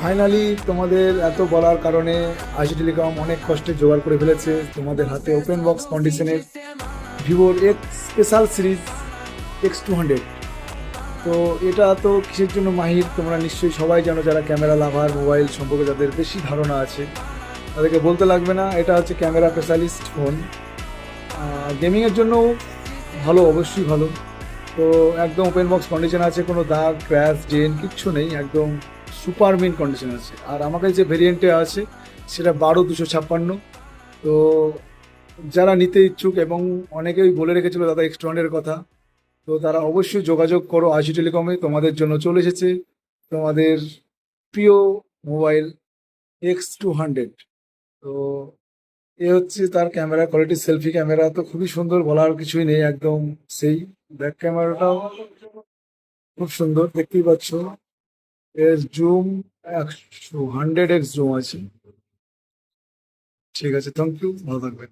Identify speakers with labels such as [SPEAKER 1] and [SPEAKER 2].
[SPEAKER 1] Finally তোমাদের এত বলার কারণে আইজি টেলিকম অনেক কষ্টে জোগাড় করে ফেলেছে তোমাদের হাতে ওপেন বক্স কন্ডিশনের ভিভোর এক্স স্পেশাল সিরিজ X200। তো এটা তো কিসের জন্য মাহির তোমরা নিশ্চয়ই সবাই জানো, যারা ক্যামেরা লাভার, মোবাইল সম্পর্কে যাদের বেশি ধারণা আছে তাদেরকে বলতে লাগবে না, এটা হচ্ছে ক্যামেরা স্পেশালিস্ট ফোন। গেমিংয়ের জন্যও ভালো, অবশ্যই ভালো। তো একদম ওপেন বক্স কন্ডিশন আছে, কোনো দাগ ক্র্যাশ ডেন কিচ্ছু নেই, একদম সুপার মিন কন্ডিশন আছে। আর আমাকে যে ভেরিয়েন্টে আছে সেটা 12-256। তো যারা নিতে ইচ্ছুক এবং অনেকেই বলে রেখেছিল দাদা X200 কথা, তো তারা অবশ্যই যোগাযোগ করো আইজি টেলিকমে। তোমাদের জন্য চলে এসেছে তোমাদের প্রিয় মোবাইল X200। তো এ হচ্ছে তার ক্যামেরা কোয়ালিটি, সেলফি ক্যামেরা তো খুবই সুন্দর, বলার কিছুই নেই, একদম সেই। ব্যাক ক্যামেরাটাও খুব সুন্দর, দেখতেই পাচ্ছ। এর জুম 100x জুম আছে। ঠিক আছে, থ্যাংক ইউ, ভালো থাকবেন।